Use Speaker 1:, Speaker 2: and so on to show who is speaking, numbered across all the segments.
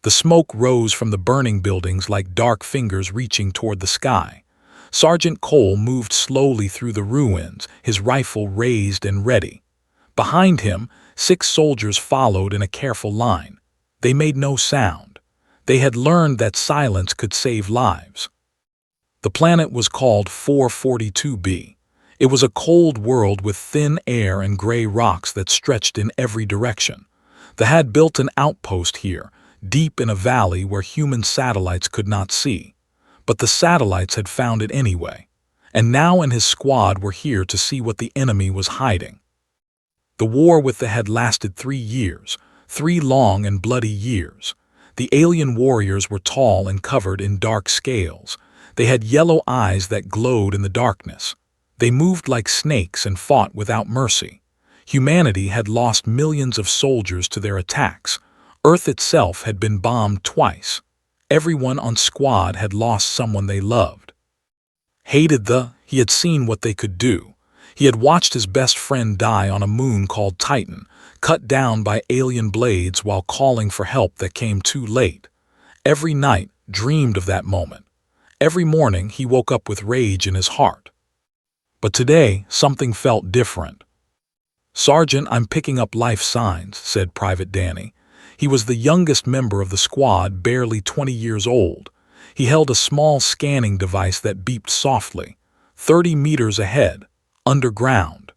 Speaker 1: The smoke rose from the burning buildings like dark fingers reaching toward the sky. Sergeant Cole moved slowly through the ruins, his rifle raised and ready. Behind him, 6 soldiers followed in a careful line. They made no sound. They had learned that silence could save lives. The planet was called 442b. It was a cold world with thin air and gray rocks that stretched in every direction. They had built an outpost here, deep in a valley where human satellites could not see. But the satellites had found it anyway. And now and his squad were here to see what the enemy was hiding. The war with the had lasted 3 years, 3 long and bloody years. The alien warriors were tall and covered in dark scales. They had yellow eyes that glowed in the darkness. They moved like snakes and fought without mercy. Humanity had lost millions of soldiers to their attacks. Earth itself had been bombed twice. Everyone on squad had lost someone they loved. He had seen what they could do. He had watched his best friend die on a moon called Titan, cut down by alien blades while calling for help that came too late. Every night dreamed of that moment. Every morning he woke up with rage in his heart. But today something felt different. "Sergeant, I'm picking up life signs," said Private Danny. He was the youngest member of the squad, barely 20 years old. He held a small scanning device that beeped softly, 30 meters ahead, underground.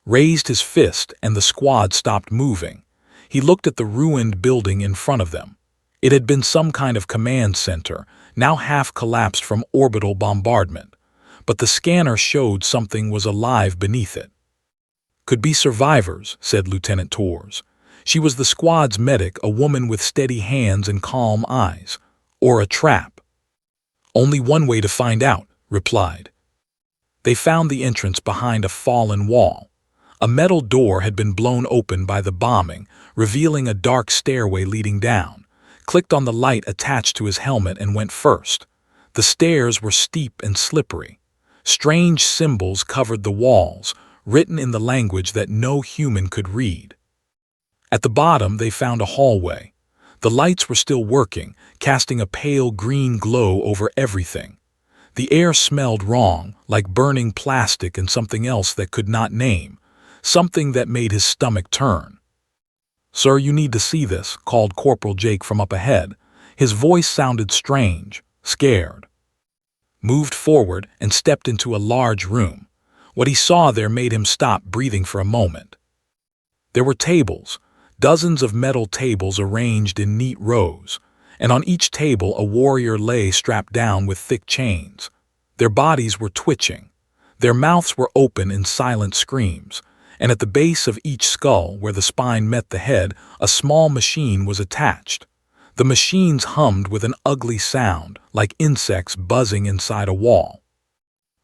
Speaker 1: Raised his fist and the squad stopped moving. He looked at the ruined building in front of them. It had been some kind of command center, now half collapsed from orbital bombardment. But the scanner showed something was alive beneath it. "Could be survivors," said Lieutenant Torres. She was the squad's medic, a woman with steady hands and calm eyes. "Or a trap." "Only one way to find out," replied. They found the entrance behind a fallen wall. A metal door had been blown open by the bombing, revealing a dark stairway leading down. Clicked on the light attached to his helmet and went first. The stairs were steep and slippery. Strange symbols covered the walls, written in the language that no human could read. At the bottom they found a hallway. The lights were still working, casting a pale green glow over everything. The air smelled wrong, like burning plastic and something else that could not name, something that made his stomach turn. "Sir, you need to see this," called Corporal Jake from up ahead. His voice sounded strange, scared. Moved forward and stepped into a large room. What he saw there made him stop breathing for a moment. There were tables, dozens of metal tables arranged in neat rows, and on each table a warrior lay strapped down with thick chains. Their bodies were twitching. Their mouths were open in silent screams, and at the base of each skull, where the spine met the head, a small machine was attached. The machines hummed with an ugly sound, like insects buzzing inside a wall.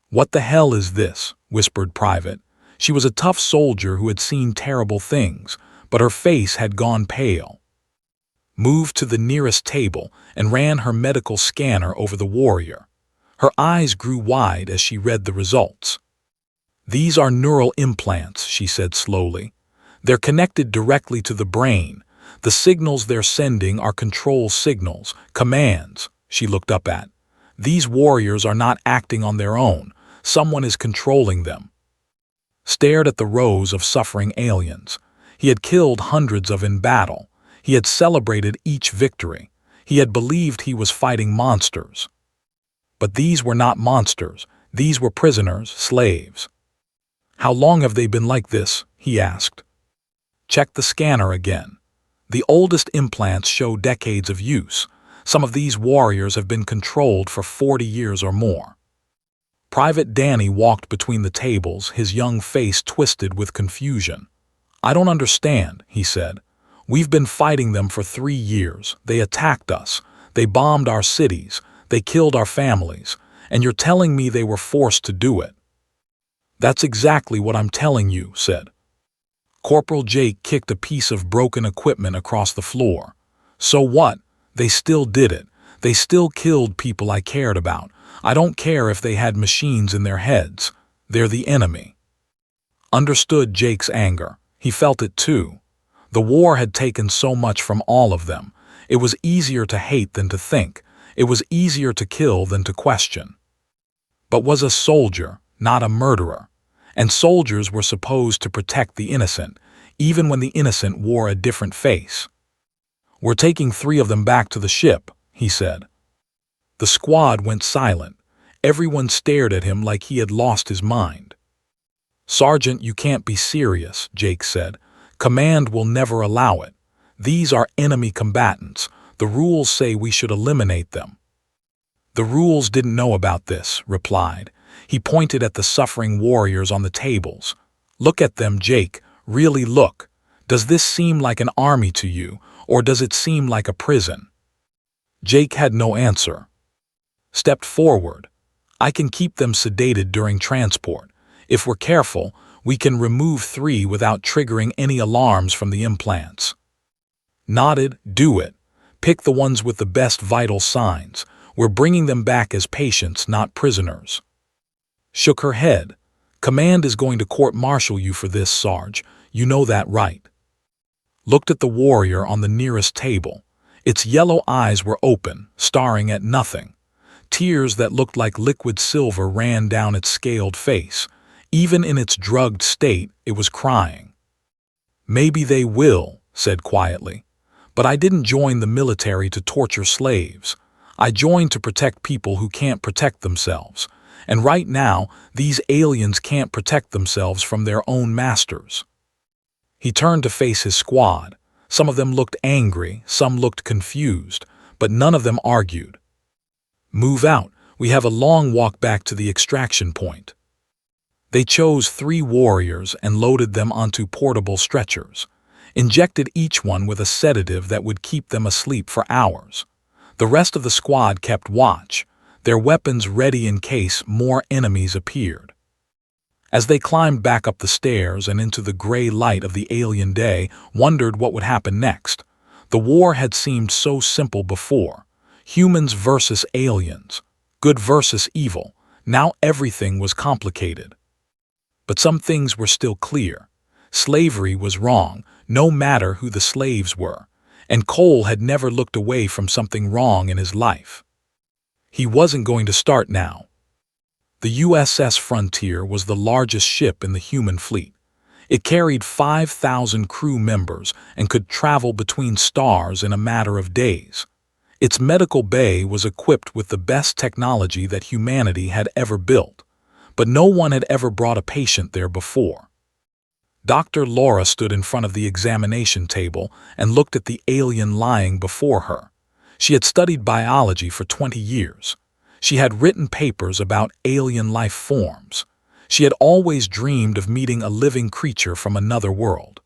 Speaker 1: "What the hell is this?" whispered Private. She was a tough soldier who had seen terrible things, but her face had gone pale. Moved to the nearest table and ran her medical scanner over the warrior. Her eyes grew wide as she read the results. "These are neural implants," she said slowly. "They're connected directly to the brain. The signals they're sending are control signals, commands." She looked up at. "These warriors are not acting on their own. Someone is controlling them." Stared at the rows of suffering aliens. He had killed hundreds of in battle. He had celebrated each victory. He had believed he was fighting monsters. But these were not monsters. These were prisoners, slaves. "How long have they been like this?" he asked. Checked the scanner again. The oldest implants show decades of use. Some of these warriors have been controlled for 40 years or more. Private Danny walked between the tables, his young face twisted with confusion. "I don't understand," he said. "We've been fighting them for 3 years. They attacked us. They bombed our cities. They killed our families. And you're telling me they were forced to do it?" "That's exactly what I'm telling you," said. Corporal Jake kicked a piece of broken equipment across the floor. "So what? They still did it. They still killed people I cared about. I don't care if they had machines in their heads. They're the enemy." Understood Jake's anger. He felt it too. The war had taken so much from all of them. It was easier to hate than to think. It was easier to kill than to question. But was a soldier, not a murderer. And soldiers were supposed to protect the innocent, even when the innocent wore a different face. "We're taking 3 of them back to the ship," he said. The squad went silent. Everyone stared at him like he had lost his mind. "Sergeant, you can't be serious," Jake said. "Command will never allow it. These are enemy combatants. The rules say we should eliminate them." "The rules didn't know about this," replied. He pointed at the suffering warriors on the tables. "Look at them, Jake. Really look. Does this seem like an army to you, or does it seem like a prison?" Jake had no answer. Stepped forward. "I can keep them sedated during transport. If we're careful, we can remove 3 without triggering any alarms from the implants." Nodded. "Do it. Pick the ones with the best vital signs. We're bringing them back as patients, not prisoners." Shook her head. "Command is going to court-martial you for this, Sarge. You know that, right?" Looked at the warrior on the nearest table. Its yellow eyes were open, staring at nothing. Tears that looked like liquid silver ran down its scaled face. Even in its drugged state, it was crying. "Maybe they will," said quietly. "But I didn't join the military to torture slaves. I joined to protect people who can't protect themselves. And right now, these aliens can't protect themselves from their own masters." He turned to face his squad. Some of them looked angry, some looked confused, but none of them argued. "Move out. We have a long walk back to the extraction point." They chose 3 warriors and loaded them onto portable stretchers, injected each one with a sedative that would keep them asleep for hours. The rest of the squad kept watch, their weapons ready in case more enemies appeared. As they climbed back up the stairs and into the gray light of the alien day, wondered what would happen next. The war had seemed so simple before. Humans versus aliens, good versus evil. Now everything was complicated. But some things were still clear. Slavery was wrong, no matter who the slaves were, and Cole had never looked away from something wrong in his life. He wasn't going to start now. The USS Frontier was the largest ship in the human fleet. It carried 5,000 crew members and could travel between stars in a matter of days. Its medical bay was equipped with the best technology that humanity had ever built, but no one had ever brought a patient there before. Dr. Laura stood in front of the examination table and looked at the alien lying before her. She had studied biology for 20 years. She had written papers about alien life forms. She had always dreamed of meeting a living creature from another world.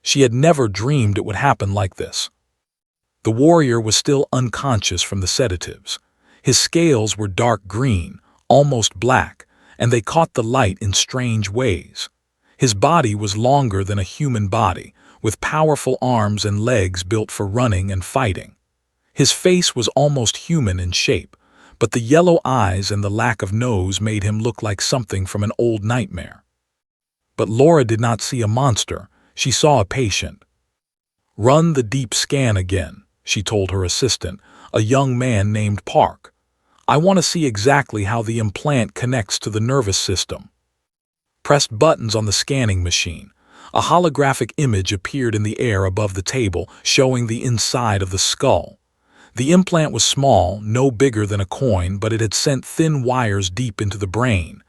Speaker 1: She had never dreamed it would happen like this. The warrior was still unconscious from the sedatives. His scales were dark green, almost black, and they caught the light in strange ways. His body was longer than a human body, with powerful arms and legs built for running and fighting. His face was almost human in shape, but the yellow eyes and the lack of nose made him look like something from an old nightmare. But Laura did not see a monster, she saw a patient. "Run the deep scan again," she told her assistant, a young man named Park. "I want to see exactly how the implant connects to the nervous system." Pressed buttons on the scanning machine. A holographic image appeared in the air above the table, showing the inside of the skull. The implant was small, no bigger than a coin, but it had sent thin wires deep into the brain.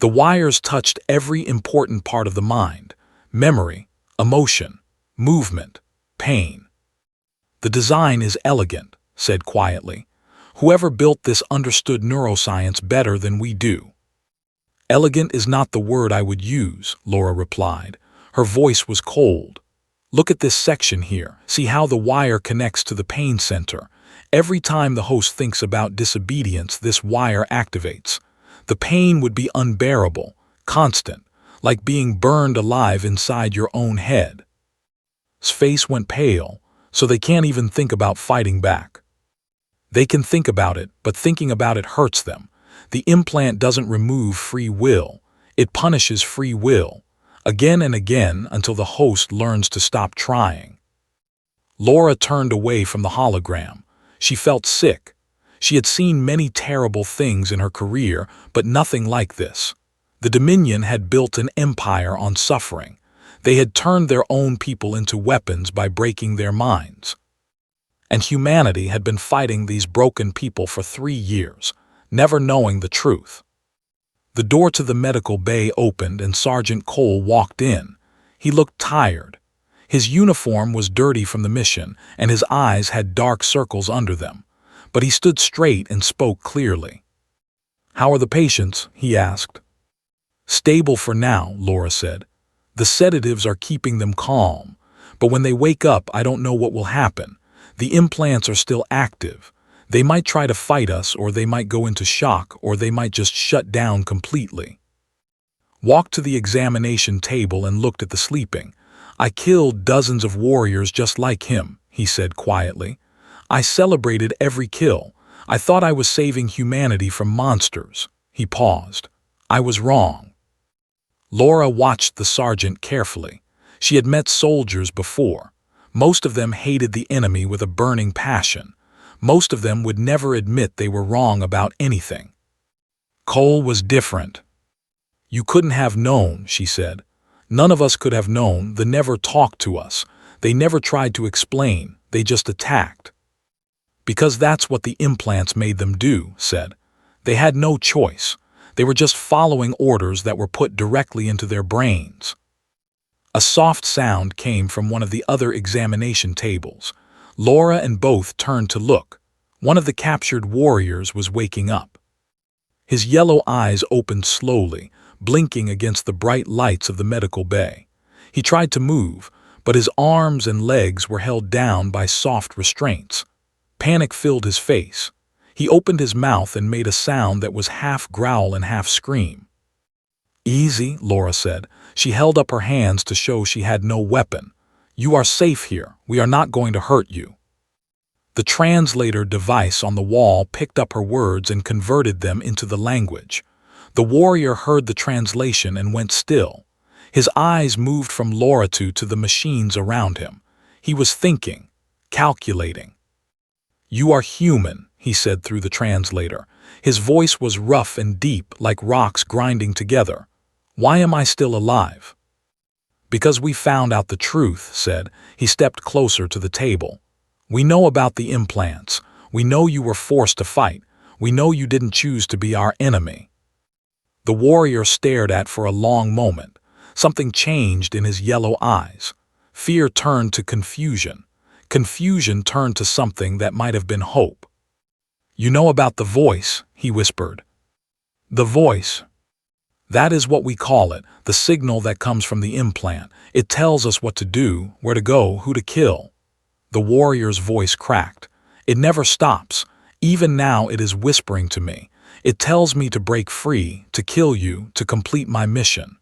Speaker 1: The wires touched every important part of the mind: memory, emotion, movement, pain. "The design is elegant," said quietly. "Whoever built this understood neuroscience better than we do." "Elegant is not the word I would use," Laura replied. Her voice was cold. "Look at this section here. See how the wire connects to the pain center. Every time the host thinks about disobedience, this wire activates. The pain would be unbearable, constant, like being burned alive inside your own head." His face went pale, "So they can't even think about fighting back." "They can think about it, but thinking about it hurts them. The implant doesn't remove free will. It punishes free will, again and again until the host learns to stop trying." Laura turned away from the hologram. She felt sick. She had seen many terrible things in her career, but nothing like this. The Dominion had built an empire on suffering. They had turned their own people into weapons by breaking their minds. And humanity had been fighting these broken people for 3 years, never knowing the truth. The door to the medical bay opened and Sergeant Cole walked in. He looked tired. His uniform was dirty from the mission, and his eyes had dark circles under them. But he stood straight and spoke clearly. "How are the patients?" he asked. "Stable for now," Laura said. "The sedatives are keeping them calm. But when they wake up, I don't know what will happen. The implants are still active. They might try to fight us, or they might go into shock, or they might just shut down completely." Walked to the examination table and looked at the sleeping. "I killed dozens of warriors just like him," he said quietly. "I celebrated every kill. I thought I was saving humanity from monsters." He paused. "I was wrong." Laura watched the sergeant carefully. She had met soldiers before. Most of them hated the enemy with a burning passion. Most of them would never admit they were wrong about anything. Cole was different. "You couldn't have known," she said. "None of us could have known. They never talked to us. They never tried to explain. They just attacked." "Because that's what the implants made them do," said. "They had no choice. They were just following orders that were put directly into their brains." A soft sound came from one of the other examination tables. Laura and both turned to look. One of the captured warriors was waking up. His yellow eyes opened slowly, blinking against the bright lights of the medical bay. He tried to move, but his arms and legs were held down by soft restraints. Panic filled his face. He opened his mouth and made a sound that was half growl and half scream. "Easy," Laura said. She held up her hands to show she had no weapon. "You are safe here. We are not going to hurt you." The translator device on the wall picked up her words and converted them into the language. The warrior heard the translation and went still. His eyes moved from Laura to the machines around him. He was thinking, calculating. "You are human," he said through the translator. His voice was rough and deep, like rocks grinding together. "Why am I still alive?" "Because we found out the truth," said. He stepped closer to the table. "We know about the implants. We know you were forced to fight. We know you didn't choose to be our enemy." The warrior stared at for a long moment. Something changed in his yellow eyes. Fear turned to confusion. Confusion turned to something that might have been hope. "You know about the voice," he whispered. "The voice. That is what we call it, the signal that comes from the implant. It tells us what to do, where to go, who to kill." The warrior's voice cracked. "It never stops. Even now it is whispering to me. It tells me to break free, to kill you, to complete my mission."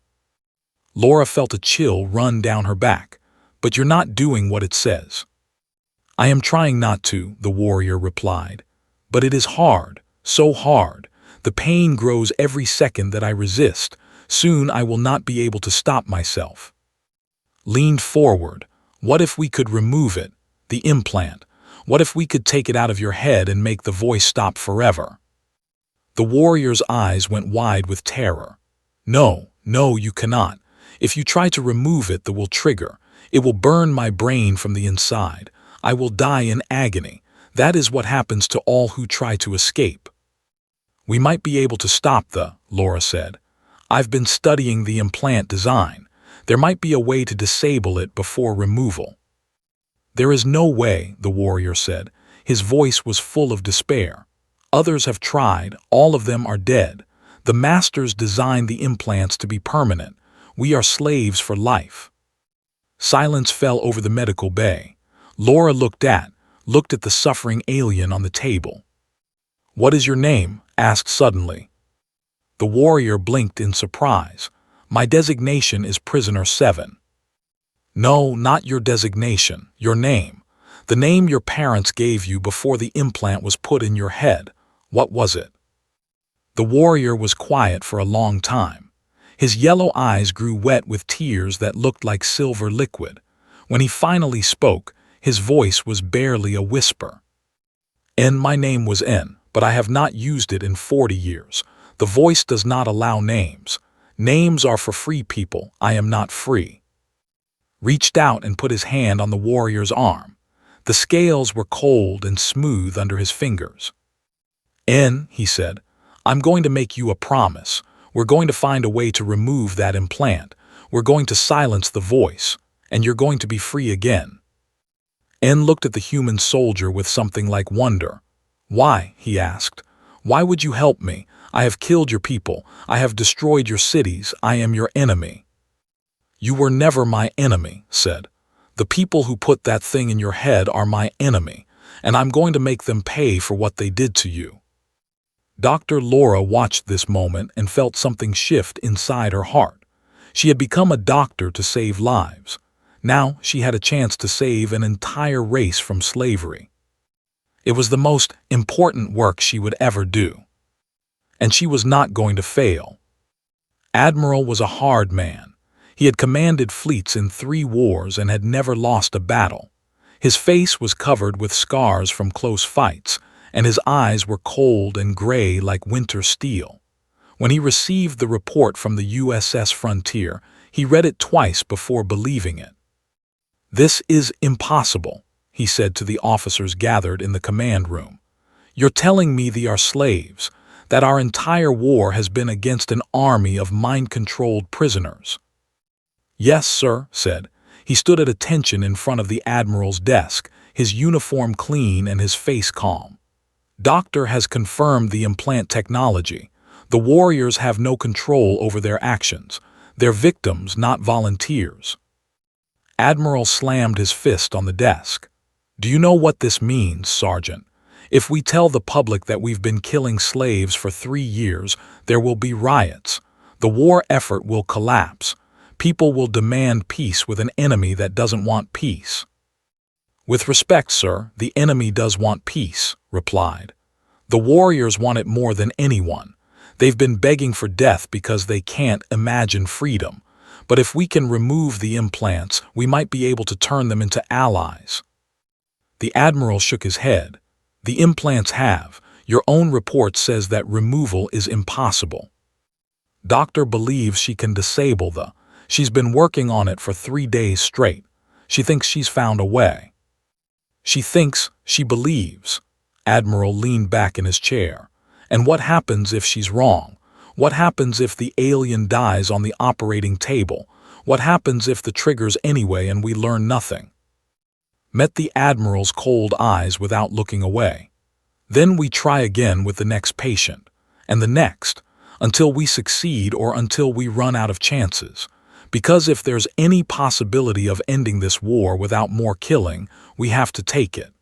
Speaker 1: Laura felt a chill run down her back. "But you're not doing what it says." "I am trying not to," the warrior replied. "But it is hard, so hard. The pain grows every second that I resist. Soon I will not be able to stop myself." Leaned forward. "What if we could remove it? The implant. What if we could take it out of your head and make the voice stop forever?" The warrior's eyes went wide with terror. "No, no, you cannot. If you try to remove it, that will trigger. It will burn my brain from the inside. I will die in agony. That is what happens to all who try to escape." "We might be able to stop Laura said. "I've been studying the implant design. There might be a way to disable it before removal." "There is no way," the warrior said. His voice was full of despair. "Others have tried. All of them are dead. The masters designed the implants to be permanent. We are slaves for life." Silence fell over the medical bay. Laura looked at the suffering alien on the table. "What is your name?" asked suddenly. The warrior blinked in surprise. "My designation is Prisoner 7. "No, not your designation, your name. The name your parents gave you before the implant was put in your head. What was it?" The warrior was quiet for a long time. His yellow eyes grew wet with tears that looked like silver liquid. When he finally spoke, His voice was barely a whisper. My name was N, but I have not used it in 40 years. The voice does not allow names. Names are for free people. I am not free. Reached out and put his hand on the warrior's arm. The scales were cold and smooth under his fingers. N, he said, I'm going to make you a promise. We're going to find a way to remove that implant. We're going to silence the voice, and you're going to be free again. N looked at the human soldier with something like wonder. Why? He asked. Why would you help me? I have killed your people. I have destroyed your cities. I am your enemy. You were never my enemy, said. The people who put that thing in your head are my enemy, and I'm going to make them pay for what they did to you. Dr. Laura watched this moment and felt something shift inside her heart. She had become a doctor to save lives. Now she had a chance to save an entire race from slavery. It was the most important work she would ever do. And she was not going to fail. Admiral was a hard man. He had commanded fleets in 3 wars and had never lost a battle. His face was covered with scars from close fights, and his eyes were cold and gray like winter steel. When he received the report from the USS Frontier, he read it twice before believing it. This is impossible, he said to the officers gathered in the command room. You're telling me they are slaves, that our entire war has been against an army of mind-controlled prisoners. Yes, sir, said. He stood at attention in front of the admiral's desk, his uniform clean and his face calm. Doctor has confirmed the implant technology. The warriors have no control over their actions. They're victims, not volunteers. Admiral slammed his fist on the desk. Do you know what this means, Sergeant? If we tell the public that we've been killing slaves for 3 years, there will be riots. The war effort will collapse. People will demand peace with an enemy that doesn't want peace. With respect, sir, the enemy does want peace, replied. The warriors want it more than anyone. They've been begging for death because they can't imagine freedom. But if we can remove the implants, we might be able to turn them into allies. The admiral shook his head. The implants have. Your own report says that removal is impossible. Doctor believes she can disable the. She's been working on it for 3 days straight. She thinks she's found a way. She thinks, she believes. Admiral leaned back in his chair. And what happens if she's wrong? What happens if the alien dies on the operating table? What happens if the trigger's anyway and we learn nothing? Met the admiral's cold eyes without looking away. Then we try again with the next patient, and the next, until we succeed or until we run out of chances. Because if there's any possibility of ending this war without more killing, we have to take it.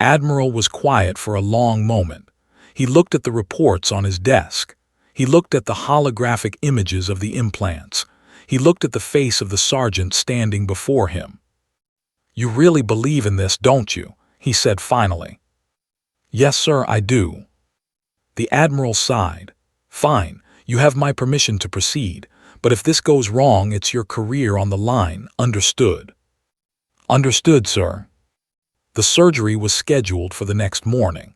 Speaker 1: Admiral was quiet for a long moment. He looked at the reports on his desk. He looked at the holographic images of the implants. He looked at the face of the sergeant standing before him. You really believe in this, don't you? He said finally. Yes, sir, I do. The admiral sighed. Fine, you have my permission to proceed, but if this goes wrong, it's your career on the line, understood? Understood, sir. The surgery was scheduled for the next morning.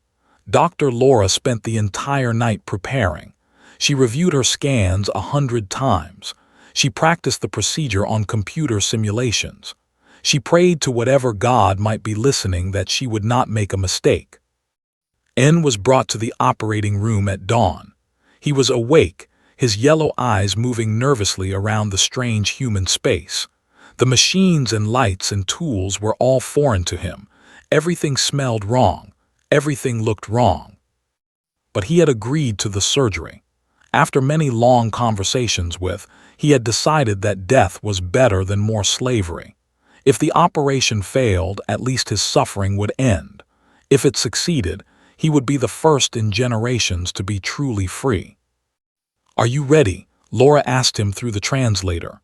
Speaker 1: Dr. Laura spent the entire night preparing. She reviewed her scans 100 times. She practiced the procedure on computer simulations. She prayed to whatever God might be listening that she would not make a mistake. N was brought to the operating room at dawn. He was awake, his yellow eyes moving nervously around the strange human space. The machines and lights and tools were all foreign to him. Everything smelled wrong. Everything looked wrong. But he had agreed to the surgery. After many long conversations he had decided that death was better than more slavery. If the operation failed, at least his suffering would end. If it succeeded, he would be the first in generations to be truly free. Are you ready? Laura asked him through the translator.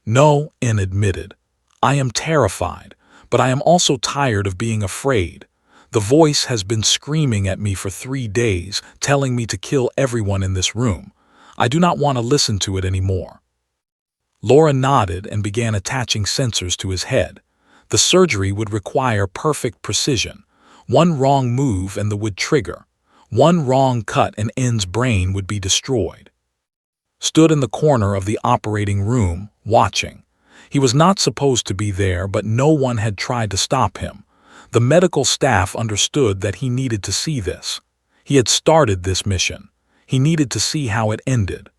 Speaker 1: No, N admitted. I am terrified, but I am also tired of being afraid. The voice has been screaming at me for 3 days, telling me to kill everyone in this room. I do not want to listen to it anymore. Laura nodded and began attaching sensors to his head. The surgery would require perfect precision. One wrong move and the would trigger. One wrong cut and N's brain would be destroyed. Stood in the corner of the operating room, watching. He was not supposed to be there, but no one had tried to stop him. The medical staff understood that he needed to see this. He had started this mission. He needed to see how it ended.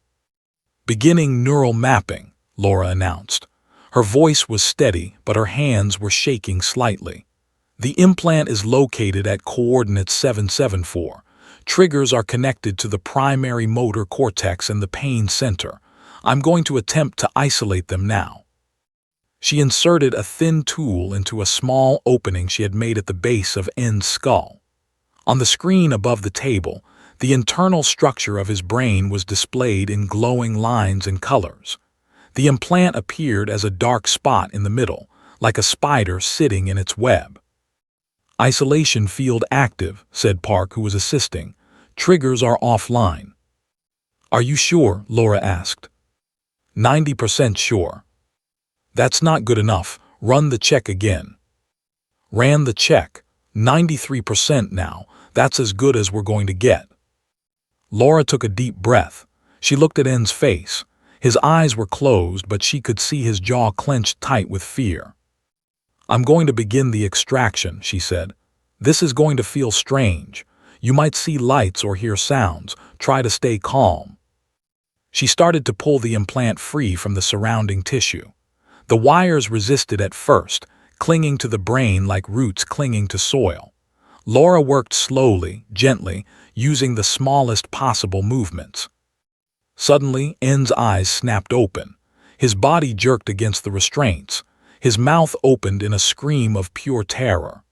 Speaker 1: "Beginning neural mapping," Laura announced. Her voice was steady, but her hands were shaking slightly. "The implant is located at coordinate 774. Triggers are connected to the primary motor cortex and the pain center. I'm going to attempt to isolate them now." She inserted a thin tool into a small opening she had made at the base of N's skull. On the screen above the table, the internal structure of his brain was displayed in glowing lines and colors. The implant appeared as a dark spot in the middle, like a spider sitting in its web. "Isolation field active," said Park, who was assisting. "Triggers are offline." "Are you sure?" Laura asked. 90% sure." "That's not good enough. Run the check again." Ran the check. 93% now. That's as good as we're going to get. Laura took a deep breath. She looked at N's face. His eyes were closed, but she could see his jaw clenched tight with fear. "I'm going to begin the extraction," she said. "This is going to feel strange. You might see lights or hear sounds. Try to stay calm." She started to pull the implant free from the surrounding tissue. The wires resisted at first, clinging to the brain like roots clinging to soil. Laura worked slowly, gently, using the smallest possible movements. Suddenly, N's eyes snapped open. His body jerked against the restraints. His mouth opened in a scream of pure terror.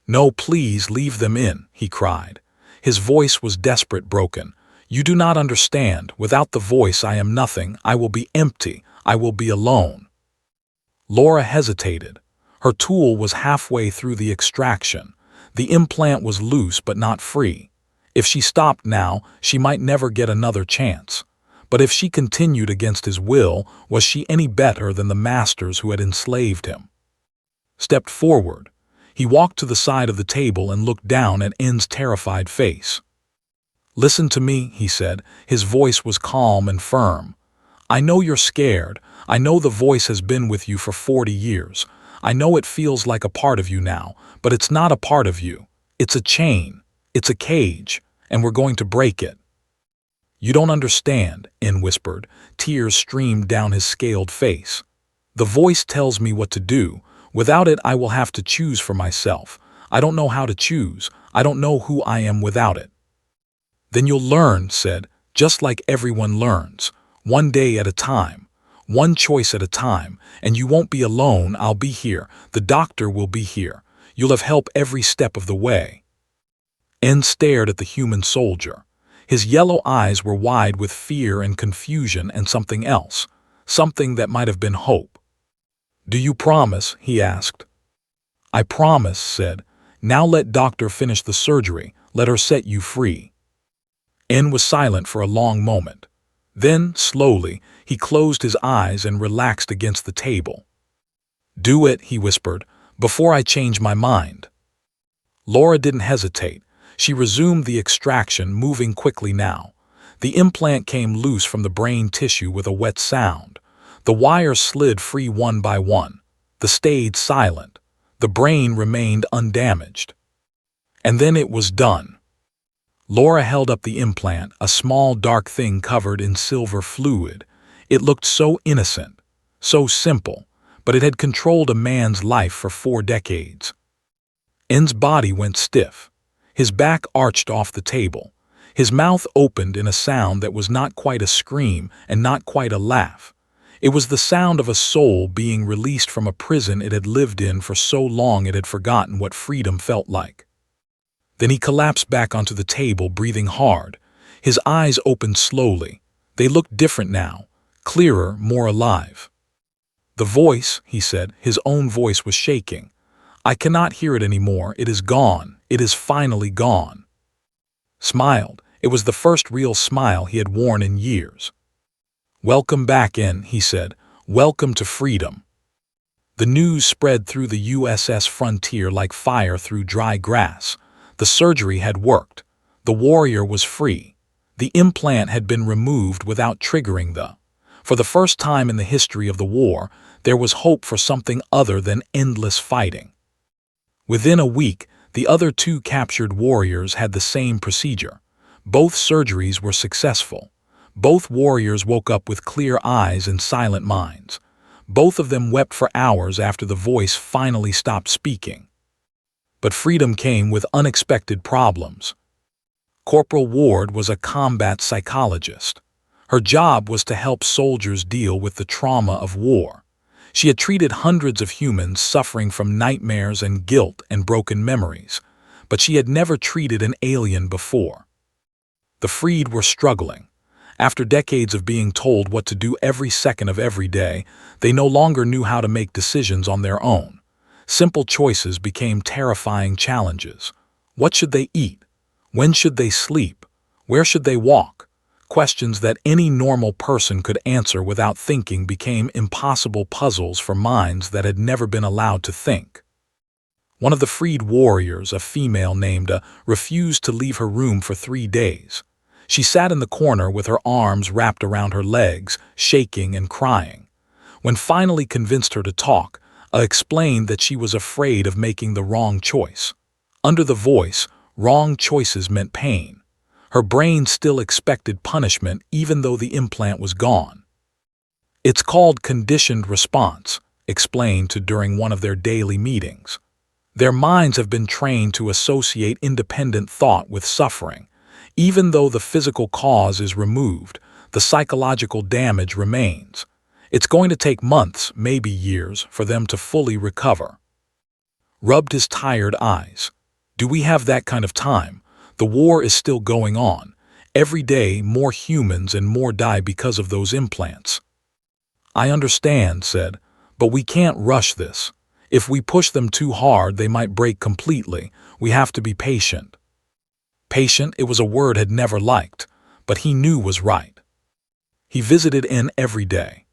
Speaker 1: "No, please leave them in," he cried. His voice was desperate, broken. "You do not understand. Without the voice I am nothing. I will be empty. I will be alone." Laura hesitated. Her tool was halfway through the extraction. The implant was loose but not free. If she stopped now, she might never get another chance. But if she continued against his will, was she any better than the masters who had enslaved him? Stepped forward. He walked to the side of the table and looked down at N's terrified face. "Listen to me," he said. His voice was calm and firm. "I know you're scared. I know the voice has been with you for 40 years. I know it feels like a part of you now, but it's not a part of you. It's a chain. It's a cage, and we're going to break it." "You don't understand," N whispered. Tears streamed down his scaled face. "The voice tells me what to do. Without it, I will have to choose for myself. I don't know how to choose. I don't know who I am without it." "Then you'll learn," said, "just like everyone learns. One day at a time. One choice at a time. And you won't be alone. I'll be here. The doctor will be here. You'll have help every step of the way." N stared at the human soldier. His yellow eyes were wide with fear and confusion and something else. Something that might have been hope. "Do you promise?" he asked. "I promise," said. "Now let doctor finish the surgery. Let her set you free." N was silent for a long moment. Then, slowly, he closed his eyes and relaxed against the table. "Do it," he whispered, "before I change my mind." Laura didn't hesitate. She resumed the extraction, moving quickly now. The implant came loose from the brain tissue with a wet sound. The wires slid free one by one. The stayed silent. The brain remained undamaged. And then it was done. Laura held up the implant, a small dark thing covered in silver fluid. It looked so innocent, so simple, but it had controlled a man's life for 4 decades. N's body went stiff. His back arched off the table. His mouth opened in a sound that was not quite a scream and not quite a laugh. It was the sound of a soul being released from a prison it had lived in for so long it had forgotten what freedom felt like. Then he collapsed back onto the table, breathing hard. His eyes opened slowly. They looked different now, clearer, more alive. "The voice," he said, his own voice was shaking. "I cannot hear it anymore. It is gone. It is finally gone." Smiled. It was the first real smile he had worn in years. "Welcome back, N," he said. "Welcome to freedom." The news spread through the USS Frontier like fire through dry grass. The surgery had worked. The warrior was free. The implant had been removed without triggering the. For the first time in the history of the war, there was hope for something other than endless fighting. Within a week, the other two captured warriors had the same procedure. Both surgeries were successful. Both warriors woke up with clear eyes and silent minds. Both of them wept for hours after the voice finally stopped speaking. But freedom came with unexpected problems. Corporal Ward was a combat psychologist. Her job was to help soldiers deal with the trauma of war. She had treated hundreds of humans suffering from nightmares and guilt and broken memories, but she had never treated an alien before. The freed were struggling. After decades of being told what to do every second of every day, they no longer knew how to make decisions on their own. Simple choices became terrifying challenges. What should they eat? When should they sleep? Where should they walk? Questions that any normal person could answer without thinking became impossible puzzles for minds that had never been allowed to think. One of the freed warriors, a female named refused to leave her room for 3 days. She sat in the corner with her arms wrapped around her legs, shaking and crying. When finally convinced her to talk, explained that she was afraid of making the wrong choice. Under the voice, wrong choices meant pain. Her brain still expected punishment even though the implant was gone. It's called conditioned response, explained to during one of their daily meetings. Their minds have been trained to associate independent thought with suffering. Even though the physical cause is removed, the psychological damage remains. It's going to take months, maybe years, for them to fully recover. Rubbed his tired eyes. Do we have that kind of time? The war is still going on. Every day, more humans and more die because of those implants. I understand, said, but we can't rush this. If we push them too hard, they might break completely. We have to be patient. Patient, it was a word had never liked, but he knew was right. He visited N every day.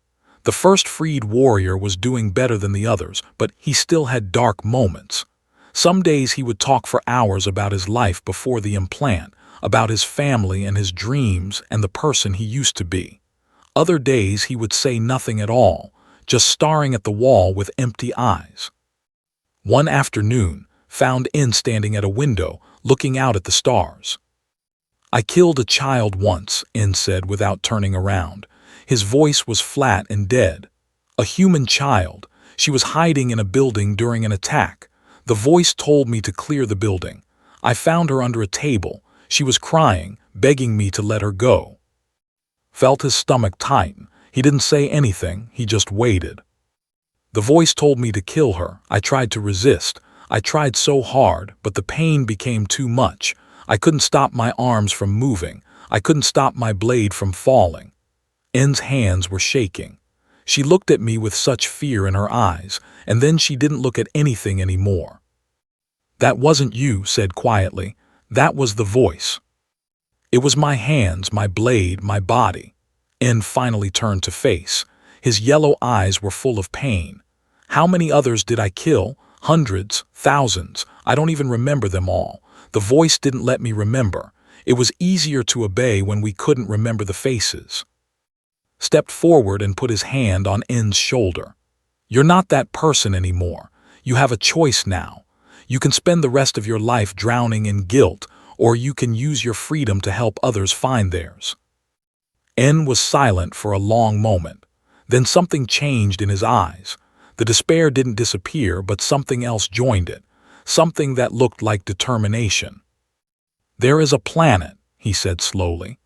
Speaker 1: The first freed warrior was doing better than the others, but he still had dark moments. Some days he would talk for hours about his life before the implant, about his family and his dreams and the person he used to be. Other days he would say nothing at all, just staring at the wall with empty eyes. One afternoon, found N standing at a window, looking out at the stars. I killed a child once, N said without turning around. His voice was flat and dead. A human child. She was hiding in a building during an attack. The voice told me to clear the building. I found her under a table. She was crying, begging me to let her go. Felt his stomach tighten. He didn't say anything, he just waited. The voice told me to kill her. I tried to resist. I tried so hard, but the pain became too much. I couldn't stop my arms from moving. I couldn't stop my blade from falling. N's hands were shaking. She looked at me with such fear in her eyes, and then she didn't look at anything anymore. That wasn't you, said quietly. That was the voice. It was my hands, my blade, my body. N finally turned to face. His yellow eyes were full of pain. How many others did I kill? Hundreds, thousands. I don't even remember them all. The voice didn't let me remember. It was easier to obey when we couldn't remember the faces. Stepped forward and put his hand on N's shoulder. You're not that person anymore. You have a choice now. You can spend the rest of your life drowning in guilt, or you can use your freedom to help others find theirs. N was silent for a long moment. Then something changed in his eyes. The despair didn't disappear, but something else joined it. Something that looked like determination. There is a planet, he said slowly.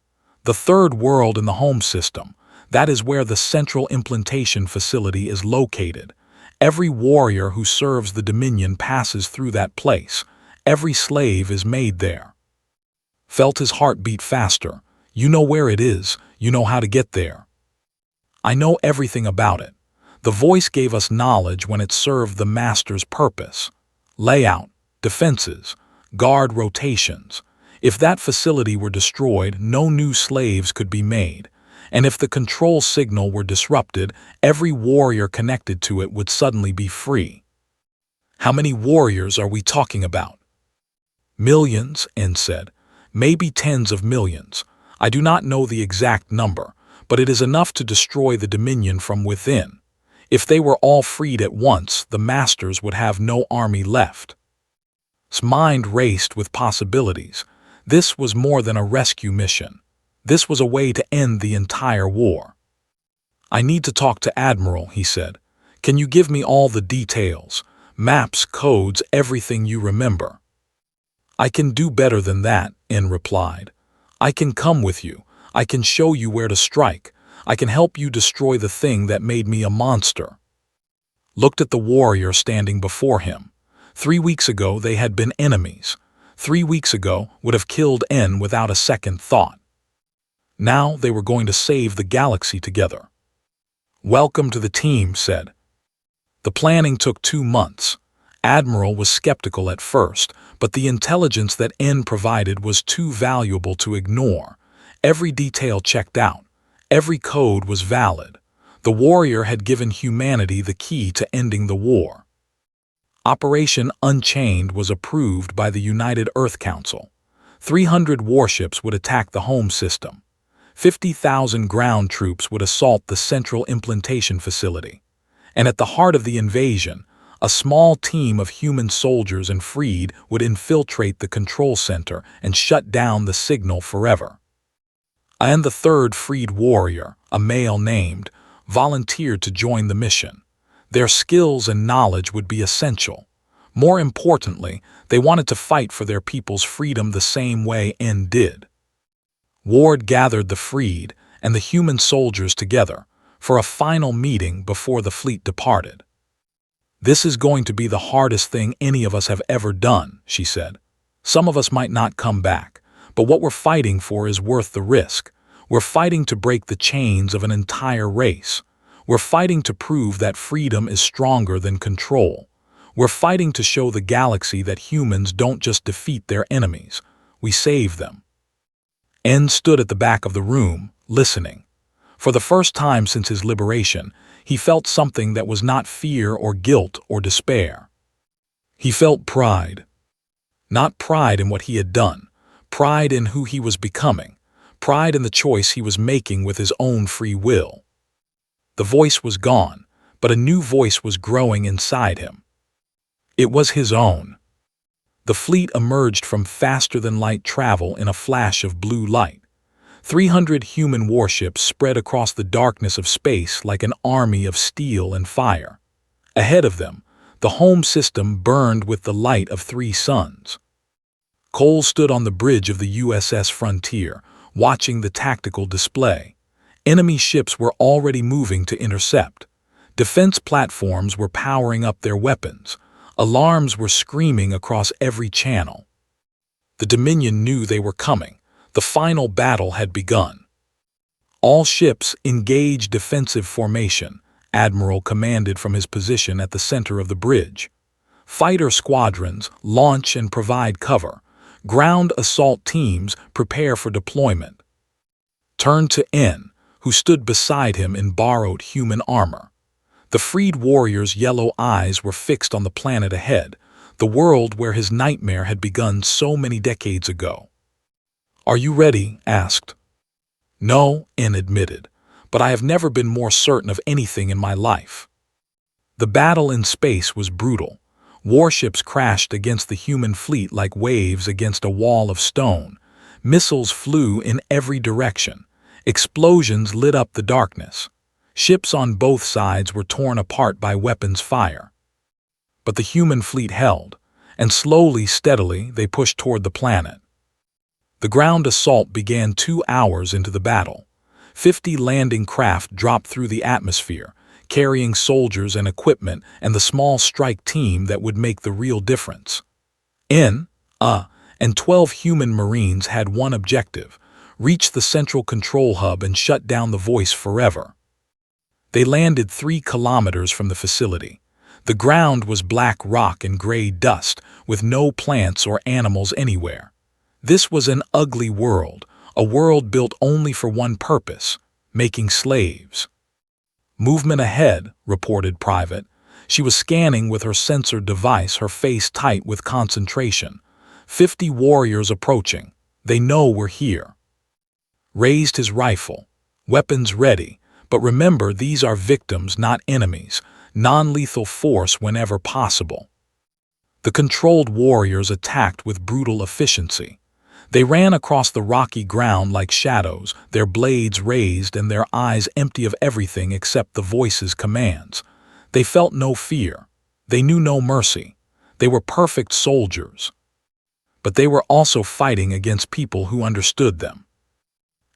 Speaker 1: The third world in the home system. That is where the central implantation facility is located. Every warrior who serves the Dominion passes through that place. Every slave is made there. Felt his heart beat faster. You know where it is. You know how to get there. I know everything about it. The voice gave us knowledge when it served the master's purpose. Layout, defenses, guard rotations. If that facility were destroyed, no new slaves could be made. and if the control signal were disrupted, every warrior connected to it would suddenly be free. How many warriors are we talking about? Millions, N said. Maybe tens of millions. I do not know the exact number, but it is enough to destroy the Dominion from within. If they were all freed at once, the Masters would have no army left. His mind raced with possibilities. This was more than a rescue mission. This was a way to end the entire war. I need to talk to Admiral, he said. Can you give me all the details? Maps, codes, everything you remember. I can do better than that, N replied. I can come with you. I can show you where to strike. I can help you destroy the thing that made me a monster. Looked at the warrior standing before him. 3 weeks ago they had been enemies. 3 weeks ago would have killed N without a second thought. Now they were going to save the galaxy together. Welcome to the team, said. The planning took 2 months. Admiral was skeptical at first, but the intelligence that N provided was too valuable to ignore. Every detail checked out. Every code was valid. The warrior had given humanity the key to ending the war. Operation Unchained was approved by the United Earth Council. 300 warships would attack the home system. 50,000 ground troops would assault the central implantation facility. And at the heart of the invasion, a small team of human soldiers and freed would infiltrate the control center and shut down the signal forever. And the third freed warrior, a male named, volunteered to join the mission. Their skills and knowledge would be essential. More importantly, they wanted to fight for their people's freedom the same way N did. Ward gathered the freed and the human soldiers together for a final meeting before the fleet departed. This is going to be the hardest thing any of us have ever done, she said. Some of us might not come back, but what we're fighting for is worth the risk. We're fighting to break the chains of an entire race. We're fighting to prove that freedom is stronger than control. We're fighting to show the galaxy that humans don't just defeat their enemies, we save them. N stood at the back of the room, listening. For the first time since his liberation, he felt something that was not fear or guilt or despair. He felt pride. Not pride in what he had done, pride in who he was becoming, pride in the choice he was making with his own free will. The voice was gone, but a new voice was growing inside him. It was his own. The fleet emerged from faster-than-light travel in a flash of blue light. 300 human warships spread across the darkness of space like an army of steel and fire. Ahead of them, the home system burned with the light of 3 suns. Cole stood on the bridge of the USS Frontier, watching the tactical display. Enemy ships were already moving to intercept. Defense platforms were powering up their weapons. Alarms were screaming across every channel. The Dominion knew they were coming. The final battle had begun. All ships engage defensive formation, Admiral commanded from his position at the center of the bridge. Fighter squadrons launch and provide cover. Ground assault teams prepare for deployment. Turned to N, who stood beside him in borrowed human armor. The freed warrior's yellow eyes were fixed on the planet ahead, the world where his nightmare had begun so many decades ago. "Are you ready?" asked. "No," N admitted, "but I have never been more certain of anything in my life." The battle in space was brutal. Warships crashed against the human fleet like waves against a wall of stone. Missiles flew in every direction. Explosions lit up the darkness. Ships on both sides were torn apart by weapons fire. But the human fleet held, and slowly, steadily, they pushed toward the planet. The ground assault began 2 hours into the battle. 50 landing craft dropped through the atmosphere, carrying soldiers and equipment and the small strike team that would make the real difference. N, and 12 human Marines had one objective: reach the central control hub and shut down the voice forever. They landed 3 kilometers from the facility. The ground was black rock and gray dust, with no plants or animals anywhere. This was an ugly world, a world built only for one purpose: making slaves. "Movement ahead," reported Private. She was scanning with her sensor device, her face tight with concentration. 50 warriors approaching. They know we're here. Raised his rifle. Weapons ready. But remember, these are victims, not enemies. Non-lethal force whenever possible. The controlled warriors attacked with brutal efficiency. They ran across the rocky ground like shadows, their blades raised and their eyes empty of everything except the voice's commands. They felt no fear. They knew no mercy. They were perfect soldiers. But they were also fighting against people who understood them.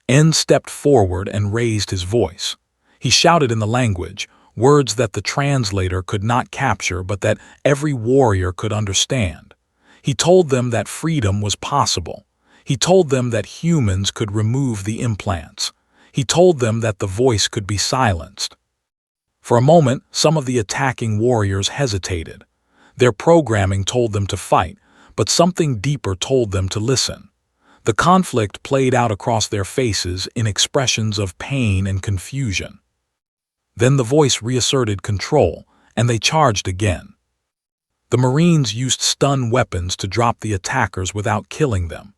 Speaker 1: N stepped forward and raised his voice. He shouted in the language, words that the translator could not capture but that every warrior could understand. He told them that freedom was possible. He told them that humans could remove the implants. He told them that the voice could be silenced. For a moment, some of the attacking warriors hesitated. Their programming told them to fight, but something deeper told them to listen. The conflict played out across their faces in expressions of pain and confusion. Then the voice reasserted control, and they charged again. The Marines used stun weapons to drop the attackers without killing them.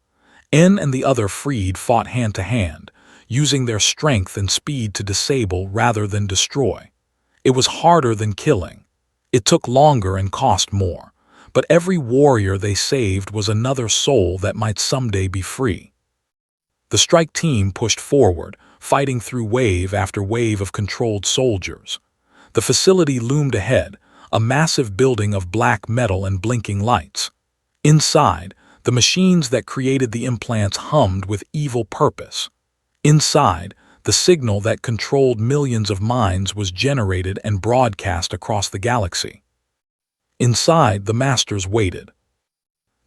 Speaker 1: N and the other freed fought hand to hand, using their strength and speed to disable rather than destroy. It was harder than killing. It took longer and cost more, but every warrior they saved was another soul that might someday be free. The strike team pushed forward, fighting through wave after wave of controlled soldiers. The facility loomed ahead, a massive building of black metal and blinking lights. Inside, the machines that created the implants hummed with evil purpose. Inside, the signal that controlled millions of minds was generated and broadcast across the galaxy. Inside, the masters waited.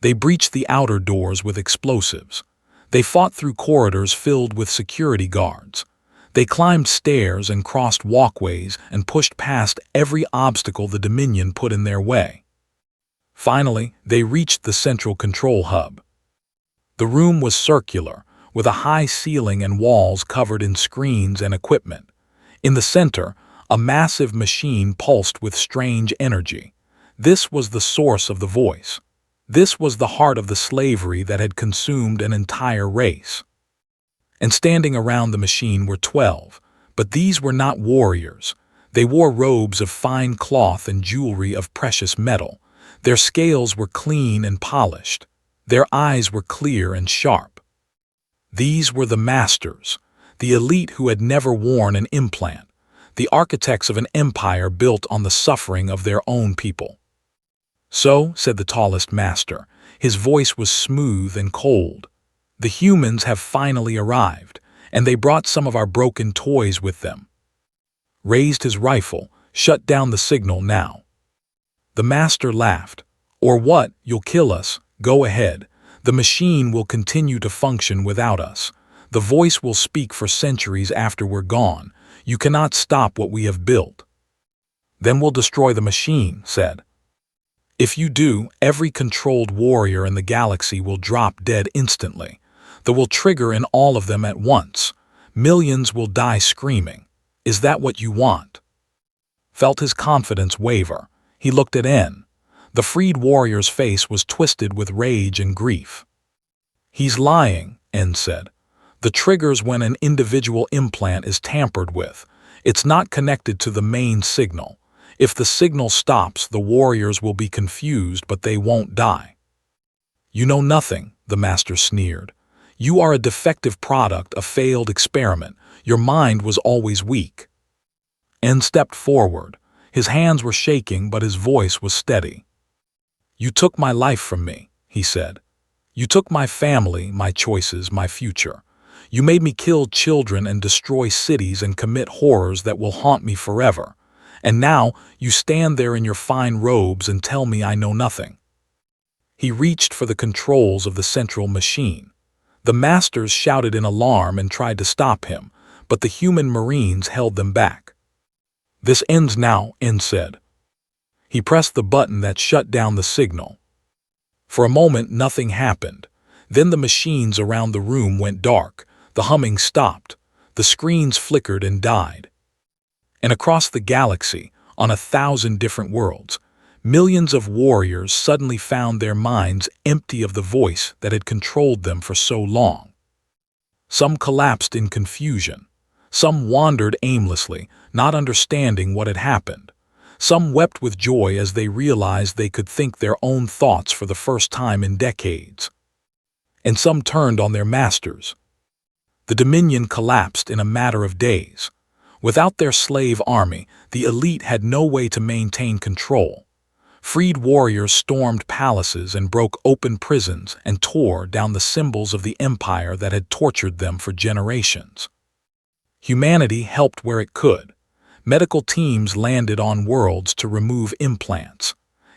Speaker 1: They breached the outer doors with explosives. They fought through corridors filled with security guards. They climbed stairs and crossed walkways and pushed past every obstacle the Dominion put in their way. Finally, they reached the central control hub. The room was circular, with a high ceiling and walls covered in screens and equipment. In the center, a massive machine pulsed with strange energy. This was the source of the voice. This was the heart of the slavery that had consumed an entire race. And standing around the machine were 12, but these were not warriors. They wore robes of fine cloth and jewelry of precious metal. Their scales were clean and polished. Their eyes were clear and sharp. These were the masters, the elite who had never worn an implant, the architects of an empire built on the suffering of their own people. "So," said the tallest master, his voice was smooth and cold, "the humans have finally arrived, and they brought some of our broken toys with them." Raised his rifle, "Shut down the signal now." The master laughed. "Or what? You'll kill us? Go ahead. The machine will continue to function without us. The voice will speak for centuries after we're gone. You cannot stop what we have built." "Then we'll destroy the machine," said. "If you do, every controlled warrior in the galaxy will drop dead instantly. That will trigger in all of them at once. Millions will die screaming. Is that what you want?" Felt his confidence waver. He looked at N. The freed warrior's face was twisted with rage and grief. "He's lying," N said. "The triggers when an individual implant is tampered with. It's not connected to the main signal. If the signal stops, the warriors will be confused, but they won't die." "You know nothing," the master sneered. "You are a defective product, a failed experiment. Your mind was always weak." N stepped forward. His hands were shaking, but his voice was steady. "You took my life from me," he said. "You took my family, my choices, my future. You made me kill children and destroy cities and commit horrors that will haunt me forever. And now you stand there in your fine robes and tell me I know nothing." He reached for the controls of the central machine. The masters shouted in alarm and tried to stop him, but the human Marines held them back. "This ends now," N said. He pressed the button that shut down the signal. For a moment nothing happened. Then the machines around the room went dark. The humming stopped. The screens flickered and died. And across the galaxy, on 1,000 different worlds, millions of warriors suddenly found their minds empty of the voice that had controlled them for so long. Some collapsed in confusion. Some wandered aimlessly, not understanding what had happened. Some wept with joy as they realized they could think their own thoughts for the first time in decades. And some turned on their masters. The Dominion collapsed in a matter of days. Without their slave army, the elite had no way to maintain control. Freed warriors stormed palaces and broke open prisons and tore down the symbols of the empire that had tortured them for generations. Humanity helped where it could. Medical teams landed on worlds to remove implants.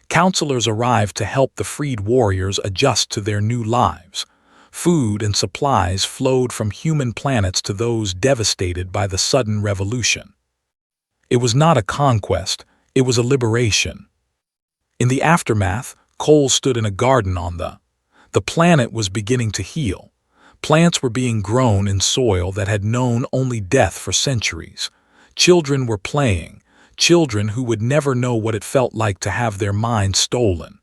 Speaker 1: Counselors arrived to help the freed warriors adjust to their new lives. Food and supplies flowed from human planets to those devastated by the sudden revolution. It was not a conquest, it was a liberation. In the aftermath, Cole stood in a garden on the planet was beginning to heal. Plants were being grown in soil that had known only death for centuries. Children were playing, children who would never know what it felt like to have their minds stolen.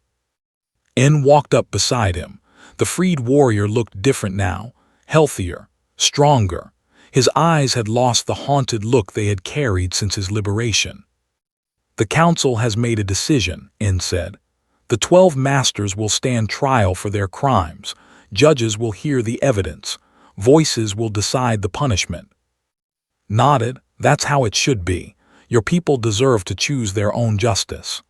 Speaker 1: N walked up beside him. The freed warrior looked different now, healthier, stronger. His eyes had lost the haunted look they had carried since his liberation. "The council has made a decision," N said. "The 12 masters will stand trial for their crimes. Judges will hear the evidence. Voices will decide the punishment." Nodded. "That's how it should be. Your people deserve to choose their own justice."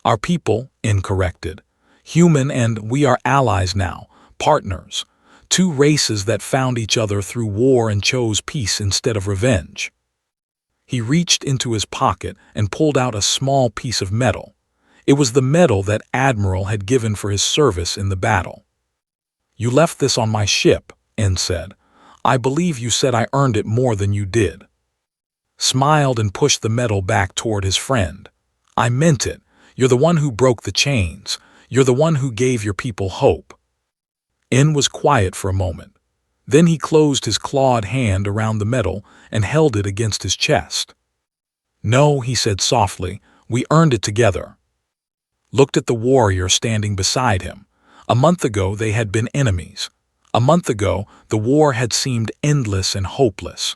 Speaker 1: "Our people," N corrected. "Human, and we are allies now, partners. 2 races that found each other through war and chose peace instead of revenge." He reached into his pocket and pulled out a small piece of metal. It was the medal that Admiral had given for his service in the battle. "You left this on my ship," N said. "I believe you said I earned it more than you did." Smiled and pushed the medal back toward his friend. "I meant it. You're the one who broke the chains. You're the one who gave your people hope." N was quiet for a moment. Then he closed his clawed hand around the medal and held it against his chest. "No," he said softly, "we earned it together." Looked at the warrior standing beside him. A month ago they had been enemies. A month ago the war had seemed endless and hopeless.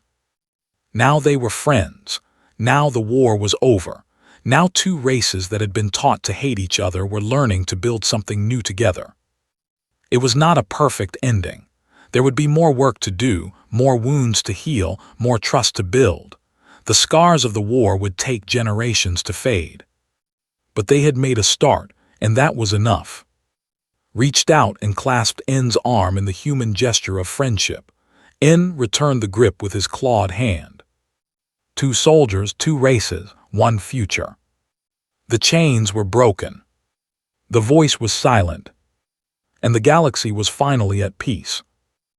Speaker 1: Now they were friends. Now the war was over. Now 2 races that had been taught to hate each other were learning to build something new together. It was not a perfect ending. There would be more work to do, more wounds to heal, more trust to build. The scars of the war would take generations to fade. But they had made a start, and that was enough. Reached out and clasped N's arm in the human gesture of friendship. N returned the grip with his clawed hand. 2 soldiers, 2 races, 1 future. The chains were broken. The voice was silent. And the galaxy was finally at peace.